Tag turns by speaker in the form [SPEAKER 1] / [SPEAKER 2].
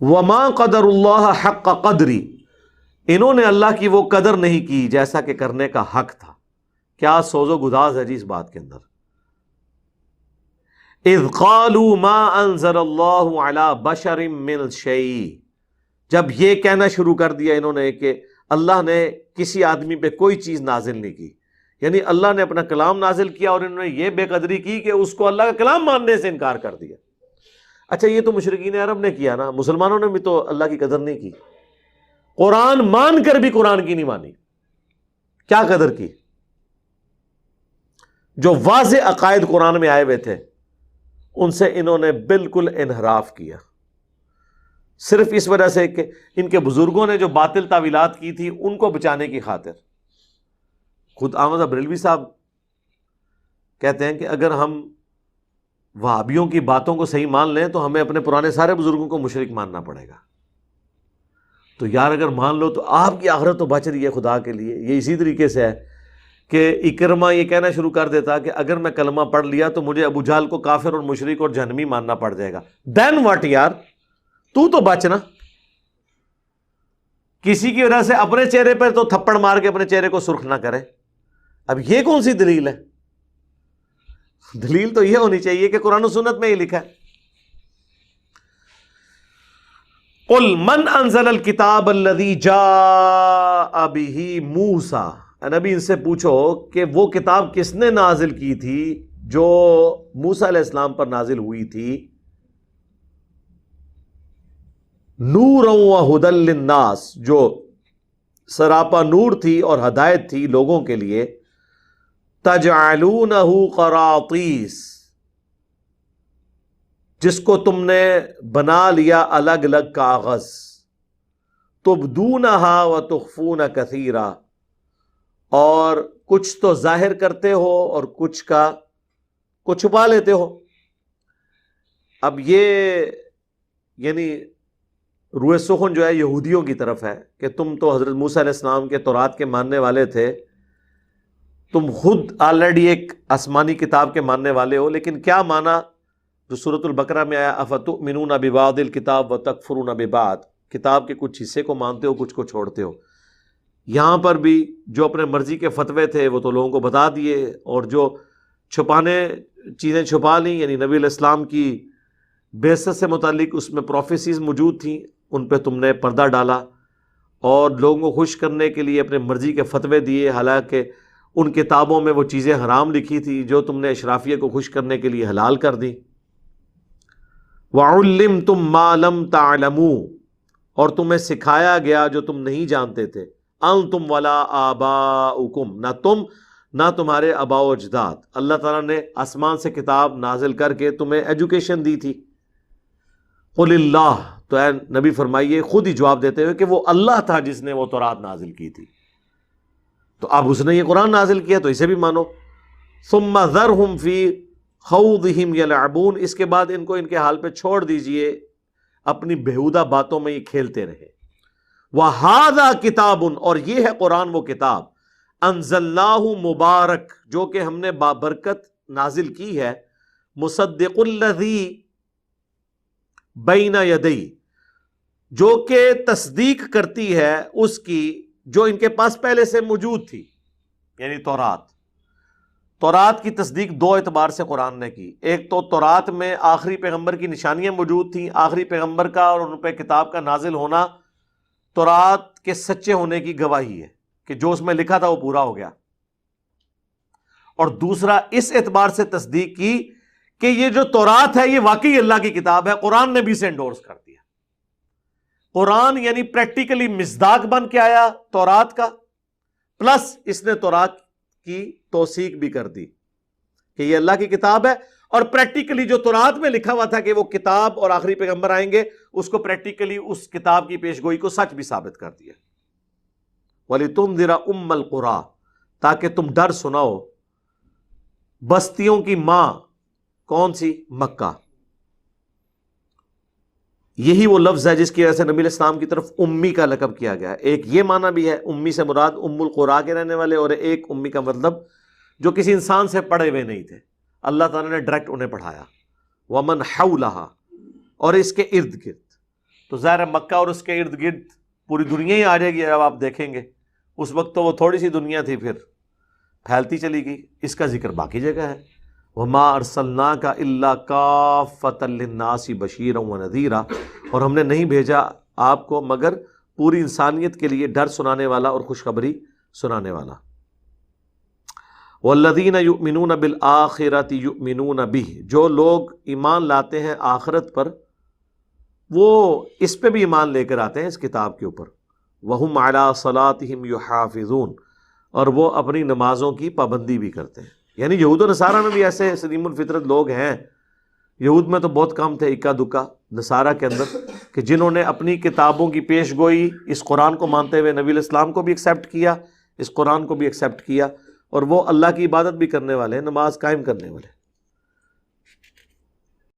[SPEAKER 1] وما قدر اللہ حق قدری، انہوں نے اللہ کی وہ قدر نہیں کی جیسا کہ کرنے کا حق تھا۔ کیا سوز و گداز ہے جی اس بات کے اندر۔ اذ قالوا ما انزل اللہ علی بشر من شیء، جب یہ کہنا شروع کر دیا انہوں نے کہ اللہ نے کسی آدمی پہ کوئی چیز نازل نہیں کی، یعنی اللہ نے اپنا کلام نازل کیا اور انہوں نے یہ بے قدری کی کہ اس کو اللہ کا کلام ماننے سے انکار کر دیا۔ اچھا یہ تو مشرکین عرب نے کیا نا، مسلمانوں نے بھی تو اللہ کی قدر نہیں کی، قرآن مان کر بھی قرآن کی نہیں مانی۔ کیا قدر کی؟ جو واضح عقائد قرآن میں آئے ہوئے تھے ان سے انہوں نے بالکل انحراف کیا، صرف اس وجہ سے کہ ان کے بزرگوں نے جو باطل تعویلات کی تھی ان کو بچانے کی خاطر۔ خود احمد بریلوی صاحب کہتے ہیں کہ اگر ہم وہابیوں کی باتوں کو صحیح مان لیں تو ہمیں اپنے پرانے سارے بزرگوں کو مشرک ماننا پڑے گا۔ تو یار اگر مان لو تو آپ کی آخرت تو بچ رہی ہے خدا کے لیے۔ یہ اسی طریقے سے ہے کہ اکرمہ یہ کہنا شروع کر دیتا کہ اگر میں کلمہ پڑھ لیا تو مجھے ابو جہل کو کافر اور مشرک اور جہنمی ماننا پڑ جائے گا۔ دین واٹ یار، تو بچنا، کسی کی وجہ سے اپنے چہرے پر تو تھپڑ مار کے اپنے چہرے کو سرخ نہ کرے۔ اب یہ کون سی دلیل ہے؟ دلیل تو یہ ہونی چاہیے کہ قرآن و سنت میں ہی لکھا ہے۔ قل من انزل الکتاب الذی جاء بہ موسیٰ، نبی ان سے پوچھو کہ وہ کتاب کس نے نازل کی تھی جو موسیٰ علیہ السلام پر نازل ہوئی تھی؟ نورا و ھدی للناس، جو سراپا نور تھی اور ہدایت تھی لوگوں کے لیے۔ تجعلونہ قراطیس، جس کو تم نے بنا لیا الگ الگ کاغذ۔ تبدونہا وتخفون کثیرا، اور کچھ تو ظاہر کرتے ہو اور کچھ کو چھپا لیتے ہو۔ اب یہ یعنی روئے سخن جو ہے یہودیوں کی طرف ہے کہ تم تو حضرت موسیٰ علیہ السلام کے تورات کے ماننے والے تھے، تم خود آلریڈی ایک آسمانی کتاب کے ماننے والے ہو، لیکن کیا مانا جو سورۃ البقرہ میں آیا افتؤمنون ببعض الکتاب وتکفرون ببعض، کتاب کے کچھ حصے کو مانتے ہو کچھ کو چھوڑتے ہو۔ یہاں پر بھی جو اپنے مرضی کے فتوے تھے وہ تو لوگوں کو بتا دیے، اور جو چھپانے چیزیں چھپا لیں، یعنی نبی علیہ السلام کی بعثت سے متعلق اس میں پروفیسیز موجود تھیں، ان پہ تم نے پردہ ڈالا اور لوگوں کو خوش کرنے کے لیے اپنے مرضی کے فتوے دیے، حالانکہ ان کتابوں میں وہ چیزیں حرام لکھی تھی جو تم نے اشرافیہ کو خوش کرنے کے لیے حلال کر دی۔ وَعُلِّمْتُم مَّا لَمْ تَعْلَمُوا، اور تمہیں سکھایا گیا جو تم نہیں جانتے تھے۔ أَنْتُمْ وَلَا آبَاؤُكُمْ، نہ تم نہ تمہارے آباء و اجداد۔ اللہ تعالیٰ نے آسمان سے کتاب نازل کر کے تمہیں ایجوکیشن دی تھی۔ قُلِ اللَّهُ، تو اے نبی فرمائیے خود ہی جواب دیتے ہوئے کہ وہ اللہ تھا جس نے وہ تورات نازل کی تھی، تو اب اس نے یہ قرآن نازل کیا تو اسے بھی مانو۔ ثُمَّ ذَرْهُمْ فِي خَوْضِهِمْ يَلْعَبُونَ، اس کے بعد ان کو ان کے حال پہ چھوڑ دیجئے، اپنی بےہودہ باتوں میں یہ کھیلتے رہے۔ وَهَذَا كِتَابٌ، اور یہ ہے قرآن وہ کتاب، أَنزَلْنَاهُ مبارک، جو کہ ہم نے بابرکت نازل کی ہے، مُصَدِّقُ الَّذِي بَيْنَ يَدَيْهِ، جو کہ تصدیق کرتی ہے اس کی جو ان کے پاس پہلے سے موجود تھی، یعنی تورات کی تصدیق دو اعتبار سے قرآن نے کی۔ ایک تو تورات میں آخری پیغمبر کی نشانیاں موجود تھیں، آخری پیغمبر کا اور ان پہ کتاب کا نازل ہونا تورات کے سچے ہونے کی گواہی ہے کہ جو اس میں لکھا تھا وہ پورا ہو گیا۔ اور دوسرا اس اعتبار سے تصدیق کی کہ یہ جو تورات ہے یہ واقعی اللہ کی کتاب ہے، قرآن نے بھی اسے انڈورس کر دیا۔ قرآن یعنی پریکٹیکلی مصداق بن کے آیا تورات کا، پلس اس نے تورات کی توثیق بھی کر دی کہ یہ اللہ کی کتاب ہے، اور پریکٹیکلی جو تورات میں لکھا ہوا تھا کہ وہ کتاب اور آخری پیغمبر آئیں گے، اس کو پریکٹیکلی اس کتاب کی پیشگوئی کو سچ بھی ثابت کر دیا۔ وَلِتُنذِرَ أُمَّ الْقُرَىٰ، تاکہ تم ڈر سناؤ بستیوں کی ماں، کون سی؟ مکہ۔ یہی وہ لفظ ہے جس کی وجہ سے نبی علیہ السلام کی طرف امی کا لقب کیا گیا ہے۔ ایک یہ معنی بھی ہے، امی سے مراد ام القریٰ کے رہنے والے، اور ایک امی کا مطلب جو کسی انسان سے پڑھے ہوئے نہیں تھے، اللہ تعالیٰ نے ڈائریکٹ انہیں پڑھایا۔ ومن حولہا، اور اس کے ارد گرد، تو ظاہر ہے مکہ اور اس کے ارد گرد پوری دنیا ہی آ جائے گی جب آپ دیکھیں گے. اس وقت تو وہ تھوڑی سی دنیا تھی، پھر پھیلتی چلی گئی. اس کا ذکر باقی جگہ ہے. وَمَا أَرْسَلْنَاكَ إِلَّا كَافَّةً لِلنَّاسِ بَشِيرًا وَنَذِيرًا، اور ہم نے نہیں بھیجا آپ کو مگر پوری انسانیت کے لیے ڈر سنانے والا اور خوشخبری سنانے والا. وَالَّذِينَ يُؤْمِنُونَ بِالْآخِرَةِ يُؤْمِنُونَ بِهِ، جو لوگ ایمان لاتے ہیں آخرت پر وہ اس پہ بھی ایمان لے کر آتے ہیں، اس کتاب کے اوپر. وَهُمْ عَلَىٰ صَلَاتِهِمْ يُحَافِظُونَ، اور وہ اپنی نمازوں کی پابندی بھی کرتے ہیں. یعنی یہود و نصارہ میں بھی ایسے سلیم الفطرت لوگ ہیں، یہود میں تو بہت کم تھے اکا دکا، نصارہ کے اندر، کہ جنہوں نے اپنی کتابوں کی پیش گوئی اس قرآن کو مانتے ہوئے نبی علیہ السلام کو بھی ایکسیپٹ کیا، اس قرآن کو بھی ایکسیپٹ کیا، اور وہ اللہ کی عبادت بھی کرنے والے ہیں، نماز قائم کرنے والے.